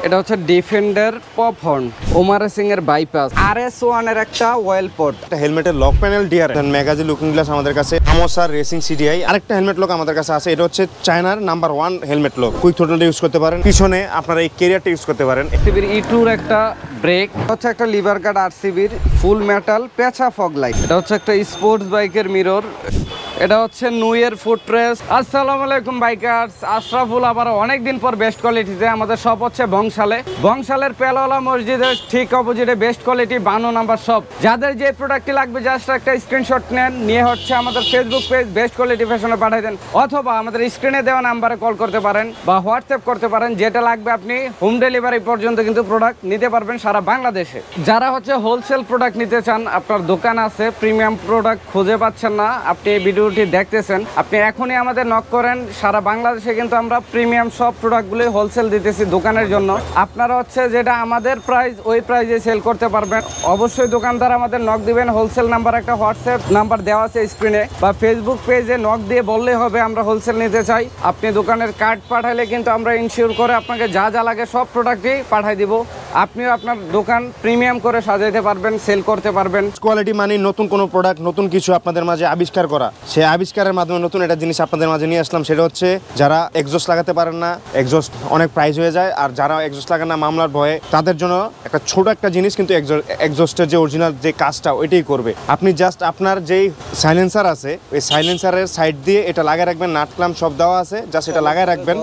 এটা হচ্ছে defender pop horn, Omar Singh এর বাইপাস, RS1 এর একটা অয়েল পট, একটা হেলমেটের lock panel DR magazine looking glass আমাদের কাছে, আমসার রেসিং সিডিআই। আরেকটা হেলমেট লক আমাদের কাছে আছে, এটা হচ্ছে চায়নার নাম্বার 1 হেলমেট লক। কুইক থ্রোটলটা ইউজ করতে পারেন, পিছনে আপনারা এই ক্যারিয়ারটা ইউজ করতে পারেন। RCBর E2 এর একটা ব্রেক, হচ্ছে একটা লিভার গার্ড RCBর ফুল মেটাল পেঁচা ফগ লাইট। এটা হচ্ছে একটা স্পোর্টস বাইকের মিরর। এটা হচ্ছে নুয়ের ফুটরেস। আসসালামু আলাইকুম বাইকার্স, আশরাফুল আবার অনেকদিন পর বেস্ট কোয়ালিটিতে। আমাদের শপ হচ্ছে বংশালের পেলাওয়ালা মসজিদের ঠিক অপোজিটে বেস্ট কোয়ালিটি 52 নাম্বার শপ। যাদের যে প্রোডাক্টটি লাগবে জাস্ট একটা স্ক্রিনশট নেন, নিয়ে হচ্ছে আমাদের ফেসবুক পেজ বেস্ট কোয়ালিটি ফ্যাশনে পাঠিয়ে দেন, অথবা আমাদের স্ক্রিনে দেওয়া নাম্বারে কল করতে পারেন বা হোয়াটসঅ্যাপ করতে পারেন। যেটা লাগবে আপনি হোম ডেলিভারি পর্যন্ত কিন্তু প্রোডাক্ট নিতে পারবেন সারা বাংলাদেশে। যারা হচ্ছে হোলসেল প্রোডাক্ট নিতে চান, আপনার দোকান আছে, প্রিমিয়াম প্রোডাক্ট খুঁজে পাচ্ছেন না, আপনি এই ভিডিওটি দেখতেছেন, আপনি এখনই আমাদের নক করেন। সারা বাংলাদেশে কিন্তু আমরা প্রিমিয়াম সব প্রোডাক্টগুলি হোলসেল দিতেছি দোকানের জন্য। আপনারা হচ্ছে যেটা আমাদের প্রাইস ওই প্রাইসে সেল করতে পারবেন। অবশ্যই দোকানদার আমাদের নক দিবেন। হোলসেল নাম্বার একটা হোয়াটসঅ্যাপ নাম্বার দেওয়া আছে স্ক্রিনে, বা ফেসবুক পেজে নক দিয়ে বললেই হবে আমরা হোলসেল নিতে চাই। আপনি দোকানের কার্ড পাঠাইলে কিন্তু আমরা ইনশিওর করে আপনাকে যা যা লাগে সব প্রোডাক্টই পাঠাই দিব। আপনিও আপনার দোকান প্রিমিয়াম করে সাজাইতে পারবেন, সেল করতে পারবেন। কোয়ালিটি মানে নতুন কোনো প্রোডাক্ট, নতুন কিছু আপনাদের মাঝে আবিষ্কার করা। সেই আবিষ্কারের মাধ্যমে নতুন একটা জিনিস আপনাদের মাঝে নিয়ে আসলাম। সেটা হচ্ছে যারা এক্সজস্ট লাগাতে পারেন না, এক্সজস্ট অনেক প্রাইস হয়ে যায়, আর যারা এক্সজস্ট লাগান না মামলার ভয়ে, তাদের জন্য একটা ছোট একটা জিনিস কিন্তু এক্সজস্টের যে অরিজিনাল যে কাজটা ওইটাই করবে। আপনি জাস্ট আপনার যেই সাইলেন্সার আছে ওই সাইলেন্সারের সাইড দিয়ে এটা লাগাই রাখবেন, নাট ক্লাম্প সব দেওয়া আছে, জাস্ট এটা লাগাই রাখবেন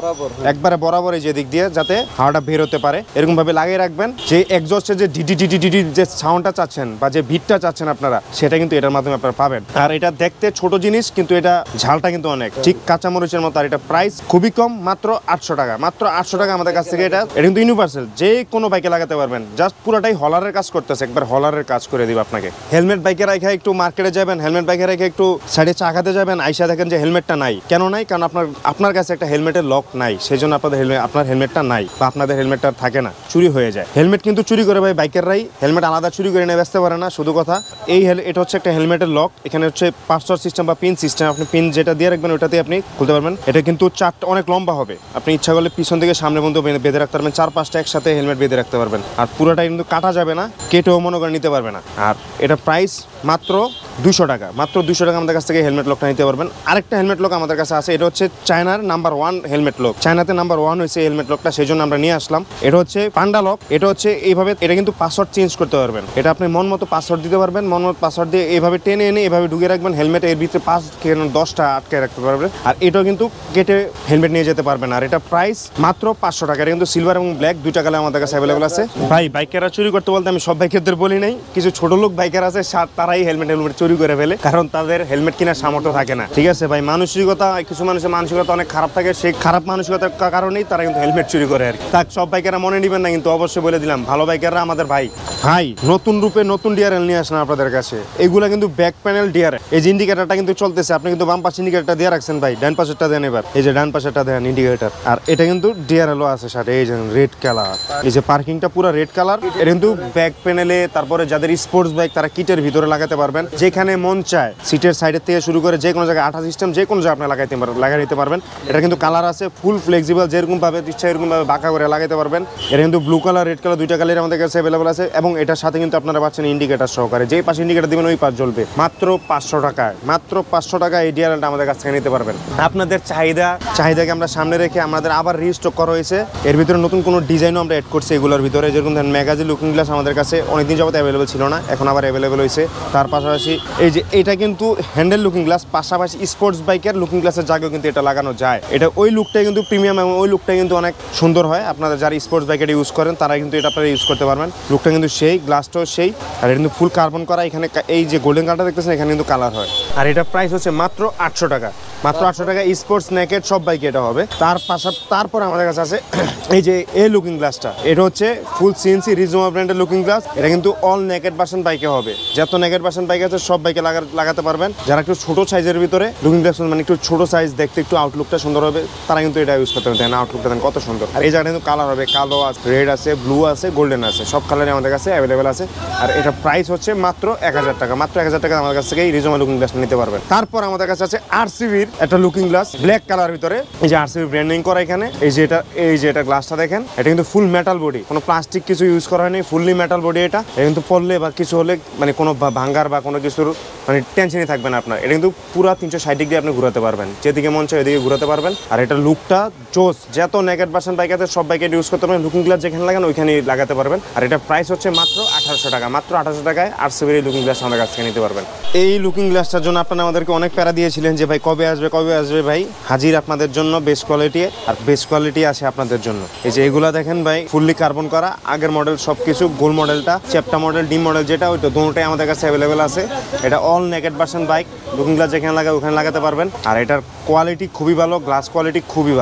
একবারে বরাবর এই যে দিক দিয়ে, যাতে হাওয়াটা বের হতে পারে। এরকম ভাবে লাগিয়ে রাখবেন। যে এক্সজস্টের যে ডিডি যে সাউন্ডটা চাচ্ছেন বা যে বিটটা চাচ্ছেন আপনারা, সেটা কিন্তু এটার মাধ্যমে আপনারা পাবেন। আর এটা দেখতে ছোট জিনিস, কিন্তু এটা ঝালটা কিন্তু অনেক, ঠিক কাঁচামরিচের মতো। আর এটা প্রাইস খুবই কম, মাত্র 800 টাকা। মাত্র 800 টাকা আমাদের কাছ থেকে এটা কিন্তু ইউনিভার্সাল, যে কোনো বাইকে লাগাতে পারবেন। জাস্ট পুরোটাই হলারের কাজ করতেছে, একবার হলারের কাজ করে দিব আপনাকে। হেলমেট বাইকে রেখে একটু মার্কেটে যাবেন, হেলমেট বাইকে রেখে একটু সাইডে চা খাতে যাবেন, আইসা দেখেন যে হেলমেটটা নাই। কেন নাই? কারণ আপনার কাছে একটা হেলমেটের লক নাই, সেই জন্য আপনার হেলমেটটা নাই, বা আপনাদের হেলমেটটা থাকে না, চুরি হয়ে যায়। হেলমেট কিন্তু চুরি করে ভাই বাইকাররাই, হেলমেট আলাদা চুরি করে নিয়ে বেচতে পারে না। শুধু কথা এই এটা হচ্ছে একটা হেলমেটের লক। এখানে হচ্ছে পাসওয়ার্ড সিস্টেম বা পিন সিস্টেম, আপনি পিন যেটা দিয়ে রাখবেন ওটাতে আপনি খুলতে পারবেন। এটা কিন্তু চারটা অনেক লম্বা হবে, আপনি ইচ্ছা করলে পিছন থেকে সামনে পর্যন্ত বেঁধে রাখতে পারবেন, 4-5টা একসাথে হেলমেট বেঁধে রাখতে পারবেন। আর পুরোটা কিন্তু কাটা যাবে না, কেটেও মনে করে নিতে পারবে না। আর এটা প্রাইস মাত্র 200 টাকা। মাত্র 200 টাকা আমাদের কাছ থেকে হেলমেট লকটা নিতে পারবেন। আরেকটা হেলমেট লক আমাদের কাছে আছে, এটা হচ্ছে চায়নার নাম্বার 1 হেলমেট লক। চায়নাতে নাম্বার 1 হয়েছে হেলমেট লকটা, সেই জন্য আমরা নিয়ে আসলাম। এটা হচ্ছে পান্ডা লক। এটা হচ্ছে এইভাবে, এটা কিন্তু পাসওয়ার্ড চেঞ্জ করতে পারবেন। এটা আপনি মন মতো পাসওয়ার্ড দিতে পারবেন, মন মতো পাসওয়ার্ড দিয়ে এইভাবে টেনে এনে এইভাবে ঢুকে রাখবেন হেলমেট। এর ভিতরে 10টা আটকে রাখতে পারবেন। আর এটাও কিন্তু কেটে হেলমেট নিয়ে যেতে পারবেন। আর এটা প্রাইস মাত্র 500 টাকা। এটা কিন্তু সিলভার এবং ব্ল্যাক দুইটা কালার আমাদের কাছে অ্যাভেলেবল আছে। ভাই বাইকাররা চুরি করতে বলতে আমি সব বাইকারদের বলি নাই, কিছু ছোট লোক বাইকার আছে তারাই হেলমেট চুরি করে ফেলে, কারণ তাদের হেলমেট কেনার সামর্থ্য থাকে না। ঠিক আছে ভাই, মানসিকতা, কিছু মানুষের মানসিকতা অনেক খারাপ থাকে, সেই খারাপ মানসিকতার কারণেই তারা কিন্তু হেলমেট চুরি করে আর কি। তাক সব বাইকাররা মনে নেবেন না, কিন্তু অবশ্যই বলে দিলাম ভালো বাইকাররা আমাদের ভাই। নতুন রূপে নতুন ডিআরএল নিয়ে আসলাম আপনাদের কাছে। এগুলা কিন্তু ব্যাক প্যানেল ডিআরএল। এই যে ইন্ডিকেটরটা কিন্তু চলতেছে, আপনি কিন্তু বাম পাশে ইন্ডিকেটরটা দিয়ে রাখছেন ভাই, ডান পাশেরটা দেন এবার, এই যে ডান পাশেরটা দেন ইন্ডিকেটর। আর এটা কিন্তু ডিআরএলও আছে সাথে, এই যে রেড কালার, এই যে পার্কিংটা পুরো রেড কালার। এটা কিন্তু ব্যাক প্যানেলে, তারপরে যাদের স্পোর্টস বাইক তারা কিটের ভিতরে লাগাতে পারবেন, যেখানে মন চায় সিটের সাইডের থেকে শুরু করে যে কোনো জায়গায় আঠা সিস্টেম, যে কোনো জায়গায় আপনি লাগাই নিতে পারবেন। এটা কিন্তু কালার আছে ফুল ফ্লেক্সিবল, যেরকম ভাবে ইচ্ছা এরকম ভাবে বাঁকা করে লাগাইতে পারবেন। এটা কিন্তু ব্লু কালার, রেড কালার দুইটা কালার আমাদের কাছে অ্যাভেলেবল আছে। এবং এটার সাথে কিন্তু আপনারা পাচ্ছেন ইন্ডিকেটর সহকারে, যেই পাশে ইন্ডিকেটর দিবেন ওই পাশ জ্বলবে। মাত্র 500 টাকায়, মাত্র 500 টাকা এই ডিআরএলটা আমাদের কাছ থেকে নিতে পারবেন। আপনাদের চাহিদাকে আমরা সামনে রেখে আমাদের আবার রিস্টক করা হয়েছে। এর ভিতরে নতুন কোনো ডিজাইনও আমরা অ্যাড করছি এগুলোর ভিতরে, যেরকম ধরেন ম্যাগাজিন লুকিং গ্লাস আমাদের কাছে অনেকদিন যাবত অ্যাভেলেবল ছিল না, এখন আবার অ্যাভেলেবল হয়েছে। তার পাশাপাশি এই যে এটা কিন্তু হ্যান্ডেল লুকিং গ্লাস, পাশাপাশি স্পোর্টস বাইকের লুকিং গ্লাসের জায়গায় কিন্তু এটা লাগানো যায়। এটা ওই লুকটাই কিন্তু প্রিমিয়াম এবং ওই লুকটাই কিন্তু অনেক সুন্দর হয়। আপনারা যারা স্পোর্টস বাইক এটা ইউজ করেন তারা কিন্তু এটা আপনারা ইউজ করতে পারবেন। লুকটা কিন্তু সেই, গ্লাসটাও সেই, আর এটা কিন্তু ফুল কার্বন করা। এখানে এই যে গোল্ডেন কালারটা দেখতেছেন এখানে কিন্তু কালার হয়। আর এটা প্রাইস হচ্ছে মাত্র 800 টাকা। মাত্র 800 টাকা স্পোর্টস নেকেড সব বাইকে এটা হবে। তারপর আমাদের কাছে আছে এই যে এই লুকিং গ্লাসটা, এটা হচ্ছে ফুল সিএনসি রিজোমা ব্র্যান্ডের লুকিং গ্লাস। এটা কিন্তু অল নেকেড ভার্সন বাইকে হবে, যত নেকেড ভার্সন বাইক আছে সব সব বাইকে লাগাতে পারবেন। যারা একটু ছোট সাইজের ভিতরে লুকিং গ্লাস মানে একটু ছোট সাইজ দেখতে একটু আউটলুকটা সুন্দর হবে তারা কিন্তু এটা ইউজ করতে পারেন। আউটলুকটা দেন কত সুন্দর। আর এই জায়গাটা কিন্তু কালার হবে, কালো আছে, রেড আছে, ব্লু আছে, গোল্ডেন আছে, সব কালারই আমাদের কাছে অ্যাভেলেবেল আছে। আর এটা প্রাইস হচ্ছে মাত্র 1000 টাকা। মাত্র 1000 টাকা আমাদের কাছ থেকে এই রিজনেবল লুকিং গ্লাসটা নিতে পারবেন। তারপর আমাদের কাছে আছে আরসিবির একটা লুকিং গ্লাস ব্ল্যাক কালার ভিতরে। এই যে আরসিবি ব্র্যান্ডিং করা এখানে। এই যে এটা গ্লাসটা দেখেন, এটা কিন্তু ফুল মেটাল বডি, কোনো প্লাস্টিক কিছু ইউজ করা হয়নি, ফুললি মেটাল বডি। এটা কিন্তু পড়লে বা কিছু হলে মানে কোনো ভাঙ্গার বা কোনো কিছুর মানে টেনশনই থাকবে না আপনার। এটা কিন্তু পুরো 360 ডিগ্রি আপনি ঘুরাতে পারবেন, যেদিকে মন চায় ওইদিকে ঘুরাতে পারবেন। আর এটা লুকটা জোস, যত নেগেট ভার্সন বাইক আছে সব বাইকে ইউজ করতে পারবেন। লুকিং গ্লাস যেখানে লাগান ওইখানেই লাগাতে পারবেন। আর এটা প্রাইস হচ্ছে মাত্র 1800 টাকা। মাত্র 1800 টাকায় আরসিবির এই লুকিং গ্লাস আমাদের কাছ থেকে নিতে পারবেন। এই লুকিং গ্লাসটার জন্য আপনারা আমাদেরকে অনেক প্যারা দিয়েছিলেন যে ভাই কবে আসবে ভাই। হাজির আপনাদের জন্য বেস্ট কোয়ালিটি, আর বেস্ট কোয়ালিটি আছে আপনাদের জন্য। এই যে এগুলা দেখেন ভাই, ফুললি কার্বন করা, আগের মডেল সবকিছু, গোল মডেলটা, চ্যাপ্টা মডেল, ডিম মডেল যেটা ওইটা দুটোটাই আমাদের কাছে অ্যাভেলেবেল আছে। এটা অল নেগেট ভার্সন বাইক, লুকিং গ্লাস যেখানে লাগায় ওখানে লাগাতে পারবেন। আর এটার কোয়ালিটি খুবই ভালো, গ্লাস কোয়ালিটি খুবই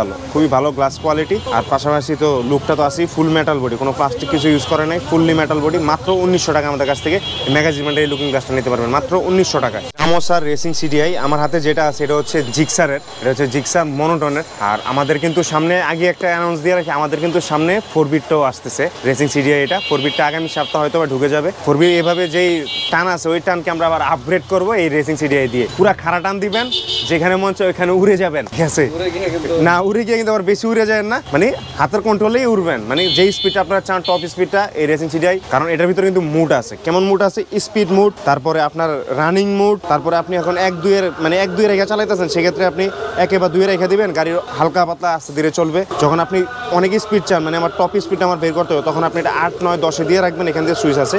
ভালো গ্লাস কোয়ালিটি। আর পাশাপাশি তো লুকটা তো আসি ফুল মেটাল বডি, কোনো প্লাস্টিক কিছু ইউজ করে নাই, ফুললি মেটাল বডি। মাত্র 1900 টাকা আমাদের কাছ থেকে ম্যাগাজিমেন্টের এই লুকিং গ্লাসটা নিতে পারবেন মাত্র 1900 টাকায়। আমসার রেসিং সিডিআই আমার হাতে যেটা আছে এটা হচ্ছে জিক্সারের, এটা হচ্ছে জিক্সার মনোটনের। আর আমাদের কিন্তু সামনে আগে একটা অ্যানাউন্স দিয়ে রাখি, আমাদের কিন্তু সামনে 4বিটটাও আসতেছে রেসিং সিডিআই। এটা 4বিটটা আগামী সপ্তাহ হয়তো বা ঢুকে যাবে। 4বিট এভাবে যেই টান আছে ওই টানকে আমরা আবার আপগ্রেড করবো এই রেসিং সিডিআই দিয়ে। পুরা খাড়া টান দিবেন, যেখানে মন চায় ওইখানে উড়ে যাবেন, ঠিক আছে? না উড়ে গিয়ে কিন্তু আবার বেশি উড়ে যায় না, মানে হাতের কন্ট্রোলেই উড়বেন, মানে যেই স্পিডটা আপনারা চান টপ স্পিডটা এই রেসিং সিডিআই। কারণ এটার ভিতরে কিন্তু মুড আছে, কেমন মুড আছে? স্পিড মুড, তারপরে আপনার রানিং মুড, তারপরে আপনি এখন 1-2 মানে 1-2 রেখা চালাইতেছেন, সেক্ষেত্রে আপনি 1 বা 2 রেখা দিবেন, গাড়ির হালকা পাতলা আস্তে ধীরে চলবে। যখন আপনি অনেক স্পিড চান, মানে আমার টপ স্পিডটা আমার বের করতে হবে, তখন আপনি এটা 8, 9, 10 দিয়ে রাখবেন। এখান থেকে সুইচ আছে,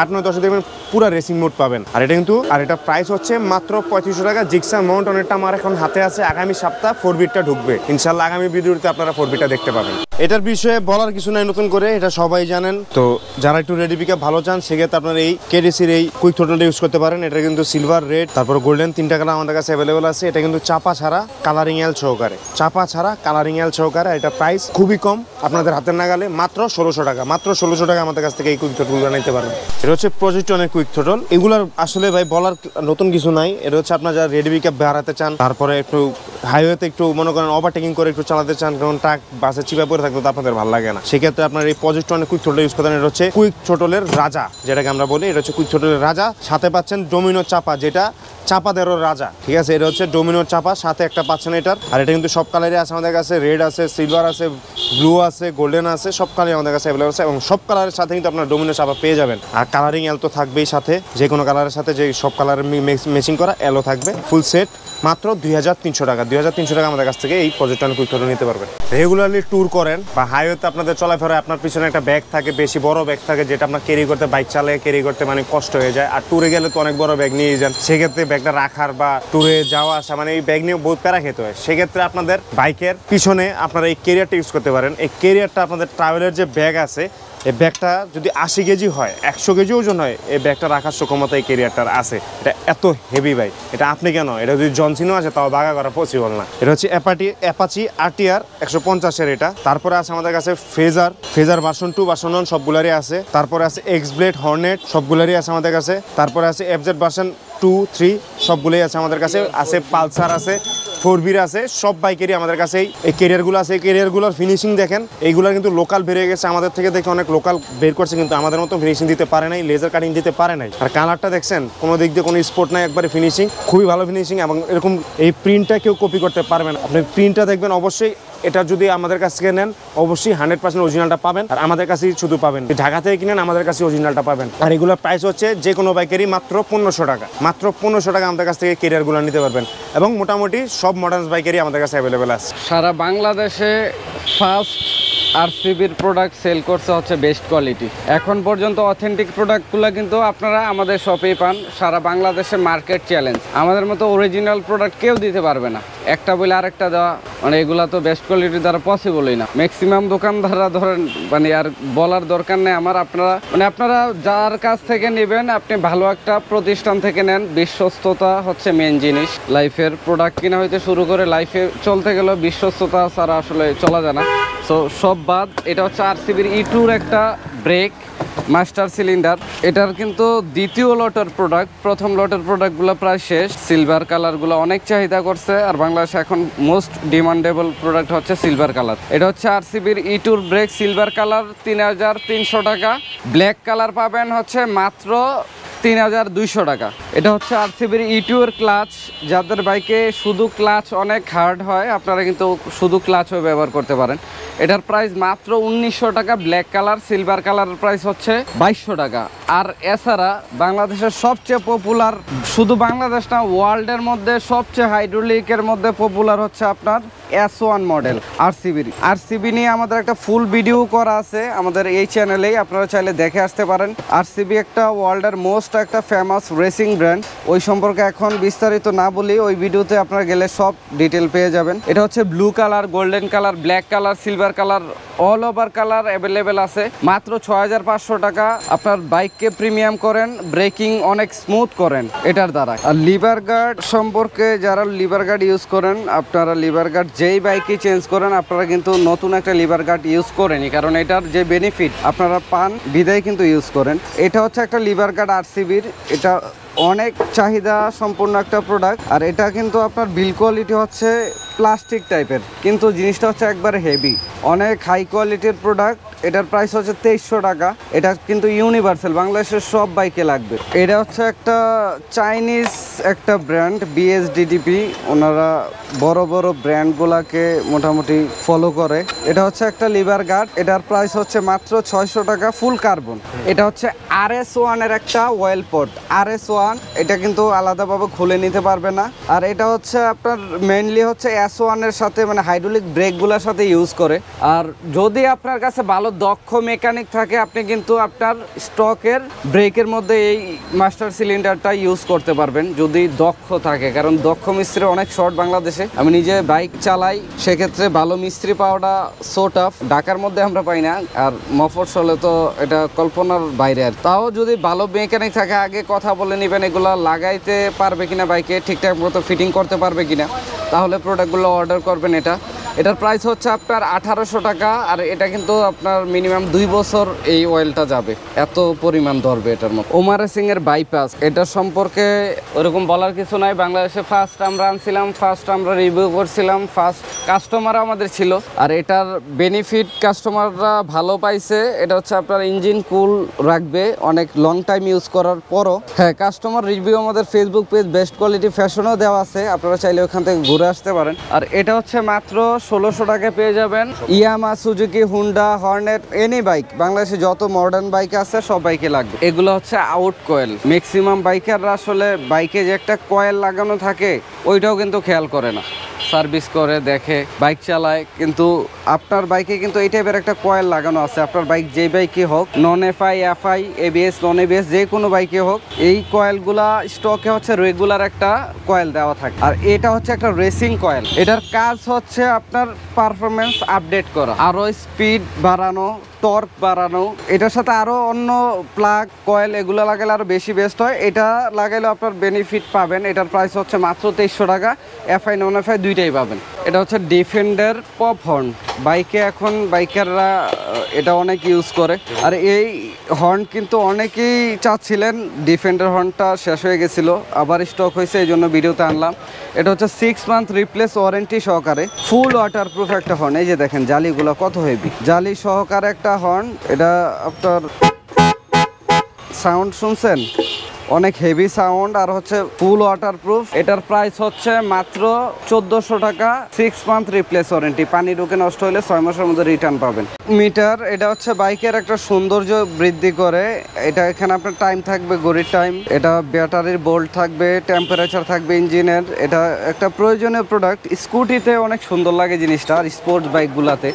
8, 9, 10 দেখবেন পুরো রেসিং মোড পাবেন। আর এটা কিন্তু এটা প্রাইস হচ্ছে মাত্র 3500 টাকা। জিক্সার মাউন্টনেরটা আমার এখন হাতে আছে, আগামী সপ্তাহ 4বিটটা ঢুকবে ইনশাল্লাহ। আগামী ভিডিওতে আপনারা 4বিটটা দেখতে পাবেন। এটার বিষয়ে বলার কিছু নাই নতুন করে, এটা সবাই জানেন। তো যারা একটু রেডি পিকআপ ভালো চান সেক্ষেত্রে আপনারা এই কেডিসির এই কুইক থ্রোটলটা ইউজ করতে পারেন। এটা কিন্তু সিলভার, রেড, তারপর গোল্ডেন 3টা কালার আমাদের কাছে অ্যাভেলেবল আছে। এটা কিন্তু চাপা ছাড়া কালারিং এল সহকারে, এটা প্রাইস খুবই কম আপনাদের হাতের নাগালে, মাত্র 1600 টাকা। মাত্র 1600 টাকা আমাদের কাছ থেকে এই কুইক থ্রোটলগুলো নিতে পারবেন। এটা হচ্ছে প্রজেক্টনের কুইক থ্রোটল। এগুলোর আসলে ভাই বলার নতুন কিছু নাই। এটা হচ্ছে আপনারা যারা রেডি পিকআপ বাড়াতে চান, তারপরে একটু হাইওয়েতে একটু মনে করেন ওভারটেকিং করে একটু চালাতে চান, কারণ ট্রাক বাসে চিপা পড়ে থাকলে তো আপনাদের ভালো লাগে না, সেক্ষেত্রে আপনার এই প্রজেক্টনের কুইক থ্রোটল ইউজ করতেন। এটা হচ্ছে কুইক থ্রোটলের রাজা, যেটাকে আমরা বলি। এটা হচ্ছে কুইক থ্রোটলের রাজা, সাথে পাচ্ছেন ডোমিনো চাপা, যেটা চাপাদেরও রাজা, ঠিক আছে? এটা হচ্ছে ডোমিনোর চাপা, সাথে একটা পাচ্ছেন এটার। আর এটা কিন্তু সব কালারই আছে আমাদের কাছে, রেড আছে, সিলভার আছে, ব্লু আছে, গোল্ডেন আছে, সব কালারই আমাদের কাছে অ্যাভেলেবল আছে। এবং সব কালারের সাথে কিন্তু আপনার ডোমিনো চাপা পেয়ে যাবেন। আর কালারিং এল তো থাকবেই সাথে, যে কোনো কালারের সাথে যে সব কালারের ম্যাচিং করা এলও থাকবে, ফুল সেট। মাত্র 2300 টাকা। 2300 টাকা আমাদের কাছ থেকে এই প্রজেক্টনের কুইক থ্রোটল নিতে পারবেন। রেগুলারলি ট্যুর করেন বা হাইওয়েতে আপনাদের চলাফেরায় আপনার পিছনে একটা ব্যাগ থাকে, বেশি বড় ব্যাগ থাকে, যেটা আপনার ক্যারি করতে, বাইক চালিয়ে ক্যারি করতে মানে কষ্ট হয়ে যায়। আর ট্যুরে গেলে তো অনেক বড় ব্যাগ নিয়ে যান, সেক্ষেত্রে ব্যাগটা রাখার বা ট্যুরে যাওয়া আসা মানে এই ব্যাগ নিয়ে বহুত প্যারা খেতে হয়। সেক্ষেত্রে আপনাদের বাইকের পিছনে আপনারা এই ক্যারিয়ারটা ইউজ করতে পারেন। এই ক্যারিয়ারটা আপনাদের ট্রাভেলের যে ব্যাগ আছে, এই ব্যাগটা যদি 80 কেজি হয়, 100 কেজি ওজন হয়, এই ব্যাগটা রাখার সক্ষমতা এই ক্যারিয়ারটার আছে। এটা এত হেভি ভাই, এটা আপনি কেন, এটা যদি জনসিনও আছে তাও বাগা করা পসিবল না। এটা হচ্ছে অ্যাপাচি RTR 150-এর এটা। তারপরে আছে আমাদের কাছে ফেজার ভার্সন 2, ভার্সন 1 সবগুলারই আছে। তারপরে আছে এক্সব্লেড, হর্নেট সবগুলারই আছে আমাদের কাছে। তারপরে আছে FZ ভার্সন 2, 3 সবগুলোই আছে আমাদের কাছে। আছে পালসার, আছে 4বির আছে, সব বাইকেরই আমাদের কাছে এই ক্যারিয়ারগুলো আছে। এই ক্যারিয়ারগুলোর ফিনিশিং দেখেন, এইগুলো কিন্তু লোকাল বেরিয়ে গেছে আমাদের থেকে, দেখে অনেক লোকাল বের করছে, কিন্তু আমাদের মতো ফিনিশিং দিতে পারে নাই, লেজার কাটিং দিতে পারে নাই। আর কালারটা দেখছেন, কোনো দিক দিয়ে কোনো স্পট নাই, একবারে ফিনিশিং, খুবই ভালো ফিনিশিং। এবং এরকম এই প্রিন্টটা কেউ কপি করতে পারবে না। আপনি প্রিন্টটা দেখবেন অবশ্যই, এটা যদি আমাদের কাছ থেকে নেন অবশ্যই 100% অরিজিনালটা পাবেন। আর আমাদের কাছেই শুধু পাবেন, ঢাকা থেকে কিনেন আমাদের কাছে অরিজিনালটা পাবেন। আর এগুলোর প্রাইস হচ্ছে যে কোনো বাইকেরই মাত্র 1500 টাকা। মাত্র 1500 টাকা আমাদের কাছ থেকে ক্যারিয়ারগুলো নিতে পারবেন। এবং মোটামুটি সব মডার্ন বাইকেরই আমাদের কাছে অ্যাভেলেবেল আছে। সারা বাংলাদেশে ফার্স্ট আরসিবির প্রোডাক্ট সেল করছে হচ্ছে বেস্ট কোয়ালিটি। এখন পর্যন্ত অথেন্টিক প্রোডাক্টগুলো কিন্তু আপনারা আমাদের শপেই পান। সারা বাংলাদেশে মার্কেট চ্যালেঞ্জ, আমাদের মতো অরিজিনাল প্রোডাক্ট কেউ দিতে পারবে না। একটা বলে আরেকটা দেওয়া, মানে এগুলা তো বেস্ট কোয়ালিটির দ্বারা পসিবলই না। ম্যাক্সিমাম দোকানদাররা ধরেন, মানে আর বলার দরকার নেই আমার, আপনারা যার কাছ থেকে নেবেন আপনি ভালো একটা প্রতিষ্ঠান থেকে নেন। বিশ্বস্ততা হচ্ছে মেন জিনিস। লাইফের প্রোডাক্ট কিনা হইতে শুরু করে লাইফে চলতে গেলেও বিশ্বস্ততা ছাড়া আসলে চলা যায় না। সো সব বাদ, এটা হচ্ছে আরসিবির E2-র একটা ব্রেক, মাস্টার সিলিন্ডার। এটার কিন্তু দ্বিতীয় লটের প্রোডাক্ট, প্রথম লটের প্রোডাক্টগুলো প্রায় শেষ। সিলভার কালারগুলো অনেক চাহিদা করছে, আর বাংলাদেশে এখন মোস্ট ডিমান্ডেবল প্রোডাক্ট হচ্ছে সিলভার কালার। এটা হচ্ছে আরসিবির ইটুর ব্রেক সিলভার কালার 3300 টাকা। ব্ল্যাক কালার পাবেন হচ্ছে মাত্র 3200 টাকা। এটা হচ্ছে আরসিবির ইটুর ক্লাচ। যাদের বাইকে শুধু ক্লাচ অনেক হার্ড হয়, আপনারা কিন্তু শুধু ক্লাচও ব্যবহার করতে পারেন। এটার প্রাইস মাত্র 1900 টাকা। Black colour. সিলভার কালারের প্রাইস হচ্ছে 2200 টাকা। আর এছাড়া বাংলাদেশের সবচেয়ে পপুলার, শুধু বাংলাদেশ না ওয়ার্ল্ডের মধ্যে সবচেয়ে হাইড্রোলিকের মধ্যে পপুলার হচ্ছে আপনার S1 মডেল আরসিবি নিয়ে আমাদের একটা ফুল ভিডিও করা আছে আমাদের এই চ্যানেলেই, আপনারা চাইলে দেখে আসতে পারেন। আরসিবি একটা ওয়ার্ল্ডের মোস্ট একটা ফেমাস রেসিং ব্র্যান্ড। ওই সম্পর্কে এখন বিস্তারিত না বলি, ওই ভিডিওতে আপনারা গেলে সব ডিটেল পেয়ে যাবেন। এটা হচ্ছে blue colour, golden colour, black colour, silver colour, all over colour available আছে। মাত্র 6500 টাকা। আপনার বাইককে প্রিমিয়াম করেন, ব্রেকিং অনেক স্মুথ করেন এটার দ্বারা। আর লিভার গার্ড সম্পর্কে, যারা লিভার গার্ড ইউজ করেন, আপনারা লিভার গার্ড যেই বাইকে চেঞ্জ করেন আপনারা কিন্তু নতুন একটা লিভার গার্ড ইউজ করেনই, কারণ এটার যে বেনিফিট আপনারা পান বিদায় কিন্তু ইউজ করেন। এটা হচ্ছে একটা লিভার গার্ড আরসিবির। এটা অনেক চাহিদা সম্পূর্ণ একটা প্রোডাক্ট। আর এটা কিন্তু আপনার বিল কোয়ালিটি হচ্ছে প্লাস্টিক টাইপের, কিন্তু জিনিসটা হচ্ছে একবারে হেভি, অনেক হাই কোয়ালিটির প্রোডাক্ট। এটার প্রাইস হচ্ছে 2300 টাকা। এটা কিন্তু ইউনিভার্সাল, বাংলাদেশের সব বাইকে লাগবে। এটা হচ্ছে একটা চাইনিজ একটা ব্র্যান্ড বিএসডিডিপি, ওনারা বড় বড় ব্র্যান্ডগুলোকে মোটামুটি ফলো করে। এটা হচ্ছে একটা লিভার গার্ড। এটার প্রাইস হচ্ছে মাত্র 600 টাকা, ফুল কার্বন। এটা হচ্ছে RS1 এর একটা অয়েল পট। RS1 এটা কিন্তু আলাদাভাবে খুলে নিতে পারবে না। আর এটা হচ্ছে আপনার মেইনলি হচ্ছে S1 এর সাথে, মানে হাইড্রোলিক ব্রেকগুলোর সাথে ইউজ করে। আর যদি আপনার কাছে ভালো দক্ষ মেকানিক থাকে, আপনি কিন্তু আপনার স্টকের ব্রেকের মধ্যে এই মাস্টার সিলিন্ডারটা ইউজ করতে পারবেন যদি দক্ষ থাকে, কারণ দক্ষ মিস্ত্রি অনেক শর্ট বাংলাদেশে। আমি নিজে বাইক চালাই, সেক্ষেত্রে ভালো মিস্ত্রি পাওয়াটা সো টাফ। ঢাকার মধ্যে আমরা পাই না, আর মফস্বলে তো এটা কল্পনার বাইরে। আর তাও যদি ভালো মেকানিক থাকে, আগে কথা বলে নেবেন এগুলো লাগাইতে পারবে কিনা, বাইকে ঠিকঠাক মতো ফিটিং করতে পারবে কিনা, তাহলে প্রোডাক্টগুলো অর্ডার করবেন। এটার প্রাইস হচ্ছে আপনার 1800 টাকা। আর এটা কিন্তু আপনার মিনিমাম 2 বছর এই অয়েলটা যাবে, এত পরিমাণ ধরবে এটার মধ্যে। ওমর সিং এর বাইপাস, এটা সম্পর্কে ওরকম বলার কিছু নাই। বাংলাদেশে ফার্স্ট আমরা আনছিলাম, ফার্স্ট আমরা রিভিউ করছিলাম, ফার্স্ট কাস্টমারও আমাদের ছিল। আর এটার বেনিফিট কাস্টমাররা ভালো পাইছে। এটা হচ্ছে আপনার ইঞ্জিন কুল রাখবে অনেক লং টাইম ইউজ করার পরও। হ্যাঁ, কাস্টমার রিভিউ আমাদের ফেসবুক পেজ বেস্ট কোয়ালিটি ফ্যাশনও দেওয়া আছে, আপনারা চাইলে ওখান থেকে ঘুরে আসতে পারেন। আর এটা হচ্ছে মাত্র 1600 টাকায় পেয়ে যাবেন। Yamaha, Suzuki, Honda, Hornet, any bike, বাংলাদেশে যত মডার্ন বাইক আছে সব বাইকে লাগবে। এগুলো হচ্ছে আউট কয়েল। ম্যাক্সিমাম বাইকাররা আসলে বাইকে যে একটা কয়েল লাগানো থাকে ওইটাও কিন্তু খেয়াল করে না, সার্ভিস করে দেখে বাইক চালায়, কিন্তু আপনার বাইকে কিন্তু এই টাইপের একটা কয়েল লাগানো আছে। আপনার বাইক যেই বাইকে হোক, non FI, FI, ABS, non ABS, যে কোনো বাইকে হোক, এই কয়েলগুলা স্টকে হচ্ছে রেগুলার একটা কয়েল দেওয়া থাকে। আর এটা হচ্ছে একটা রেসিং কয়েল। এটার কাজ হচ্ছে আপনার পারফরমেন্স আপডেট করা, আরো স্পিড বাড়ানো, টর্ক বাড়ানো। এটার সাথে আরো অন্য প্লাগ, কয়েল এগুলো লাগালে আরো বেশি বেস্ট হয়। এটা লাগাইলে আপনার বেনিফিট পাবেন। এটার প্রাইস হচ্ছে মাত্র 2300 টাকা। এফআই, নন এফআই দুইটাই পাবেন। এটা হচ্ছে ডিফেন্ডার পপ হর্ন। বাইকে এখন বাইকাররা এটা অনেক ইউজ করে। আর এই হর্ন কিন্তু অনেকেই চাচ্ছিলেন, ডিফেন্ডার হর্নটা শেষ হয়ে গেছিল, আবার স্টক হয়েছে, এই জন্য ভিডিওতে আনলাম। এটা হচ্ছে 6 মান্থ রিপ্লেস ওয়ারেন্টি সহকারে, ফুল ওয়াটারপ্রুফ একটা হর্ন। এই যে দেখেন জালিগুলো কত হেভি, জালি সহকারে একটা হর্ন। এটা আপনার সাউন্ড শুনছেন, অনেক হেভি সাউন্ড, আর হচ্ছে ফুল ওয়াটারপ্রুফ। এটার প্রাইস হচ্ছে মাত্র 1400 টাকা। 6 মান্থ রিপ্লেস ওয়ারেন্টি, পানি ঢুকে নষ্ট হলে 6 মাসের মধ্যে রিটার্ন পাবেন। মিটার, এটা হচ্ছে বাইকের একটা সৌন্দর্য বৃদ্ধি করে। এটা এখানে আপনার টাইম থাকবে, ঘড়ির টাইম। এটা ব্যাটারির বোল্ট থাকবে, টেম্পারেচার থাকবে ইঞ্জিনের। এটা একটা প্রয়োজনীয় প্রোডাক্ট। স্কুটিতে অনেক সুন্দর লাগে জিনিসটা, আর স্পোর্টস বাইকগুলাতে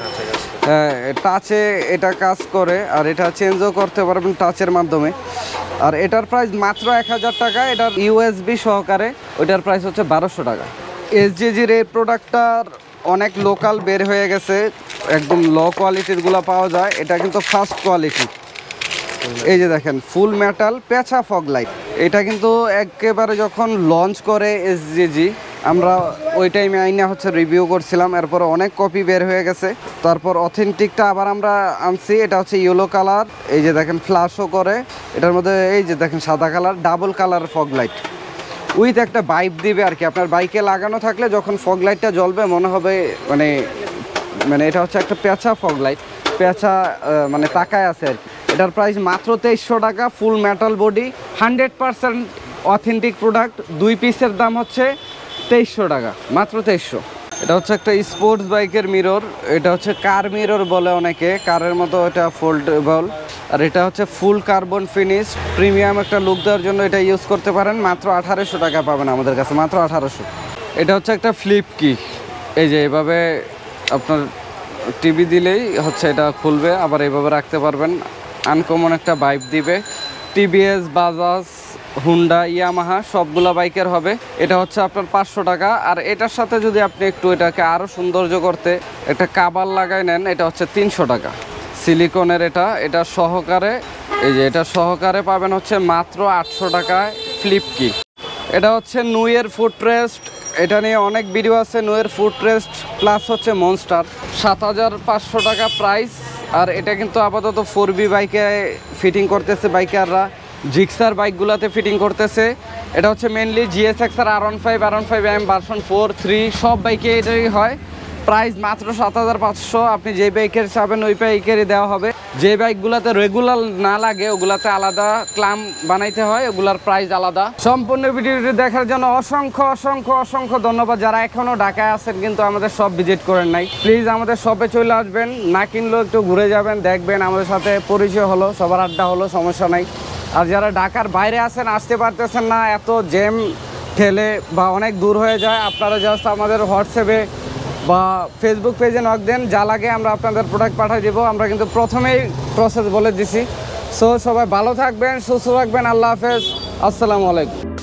টাচে এটা কাজ করে। আর এটা চেঞ্জও করতে পারবেন টাচের মাধ্যমে। আর এটার প্রাইস মাত্র 1000 টাকা। এটার ইউএসবি সহকারে, ওইটার প্রাইস হচ্ছে 1200 টাকা। এসজিজির এই প্রোডাক্টটার অনেক লোকাল বের হয়ে গেছে, একদম লো কোয়ালিটিরগুলো পাওয়া যায়। এটা কিন্তু ফার্স্ট কোয়ালিটি। এই যে দেখেন, ফুল মেটাল পেঁচা ফগ লাইট। এটা কিন্তু একেবারে যখন লঞ্চ করে এসজিজি, আমরা ওই টাইমে আইনা হচ্ছে রিভিউ করছিলাম, এরপর অনেক কপি বের হয়ে গেছে। তারপর অথেন্টিকটা আবার আমরা আনছি, এটা হচ্ছে ইয়েলো কালার, এই যে দেখেন ফ্ল্যাশও করে, এটার মধ্যে এই যে দেখেন সাদা colour, double colour fog light with একটা ভাইব দিবে আর কি। আপনার বাইকে লাগানো থাকলে যখন ফগ লাইটটা জ্বলবে মনে হবে মানে মানে এটা হচ্ছে একটা পেঁচা ফগ লাইট, পেঁচা মানে তাকায় আছে আর কি। এটার প্রাইস মাত্র 2300 টাকা, ফুল মেটাল বডি, 100% অথেন্টিক প্রোডাক্ট। 2 পিসের দাম হচ্ছে 2300 টাকা, মাত্র 2300। এটা হচ্ছে একটা স্পোর্টস বাইকের মিরর, এটা হচ্ছে কার মিরর বলে অনেকে, কারের মতো এটা ফোল্ডেবল। আর এটা হচ্ছে ফুল কার্বন ফিনিশ, প্রিমিয়াম একটা লুক দেওয়ার জন্য এটা ইউজ করতে পারেন। মাত্র 1800 টাকা পাবেন আমাদের কাছে, মাত্র 1800। এটা হচ্ছে একটা ফ্লিপ কি, এই যে এভাবে আপনার টিভি দিলেই হচ্ছে এটা খুলবে, আবার এইভাবে রাখতে পারবেন। আনকমন একটা ভাইব দিবে। টিভিএস, বাজাজ, হুন্ডা, ইয়ামাহা সবগুলা বাইকের হবে। এটা হচ্ছে আপনার 500 টাকা। আর এটার সাথে যদি আপনি একটু এটাকে আরও সৌন্দর্য করতে একটা কাবার লাগাই নেন, এটা হচ্ছে 300 টাকা। সিলিকনের এটা সহকারে, এই যে এটা সহকারে পাবেন হচ্ছে মাত্র 800 টাকায় ফ্লিপ কি। এটা হচ্ছে নুয়ের ফুটরেস্ট, এটা নিয়ে অনেক ভিডিও আছে। নুয়ের ফুটরেস্ট প্লাস হচ্ছে মনস্টার, 7500 টাকা প্রাইস। আর এটা কিন্তু আপাতত 4B বাইকে ফিটিং করতেছে বাইকাররা, জিক্সার বাইকগুলোতে ফিটিং করতেছে। এটা হচ্ছে মেনলি GSX আর R15, R15M ভার্সন 4, 3 সব বাইকে এটাই হয়। প্রাইস মাত্র 7500। আপনি যে বাইকের চাবেন ওই বাইকেরই দেওয়া হবে। যে বাইকগুলোতে রেগুলার না লাগে ওগুলাতে আলাদা ক্লাম বানাইতে হয়, ওগুলার প্রাইস আলাদা। সম্পূর্ণ ভিডিওটি দেখার জন্য অসংখ্য অসংখ্য অসংখ্য ধন্যবাদ। যারা এখনও ঢাকায় আছেন কিন্তু আমাদের শপ ভিজিট করেন নাই, প্লিজ আমাদের শপে চলে আসবেন। না কিনলেও একটু ঘুরে যাবেন, দেখবেন আমাদের সাথে পরিচয় হলো, সবার আড্ডা হলো, সমস্যা নাই। আর যারা ঢাকার বাইরে আছেন, আসতে পারতেছেন না, এত জ্যাম ঠেলে বা অনেক দূর হয়ে যায়, আপনারা জাস্ট আমাদের হোয়াটসঅ্যাপে বা ফেসবুক পেজে নক দেন, যা লাগে আমরা আপনাদের প্রোডাক্ট পাঠিয়ে দেবো। আমরা কিন্তু প্রথমেই প্রসেস বলে দিছি। সো সবাই ভালো থাকবেন, সুস্থ থাকবেন। আল্লাহ হাফেজ, আসসালামু আলাইকুম।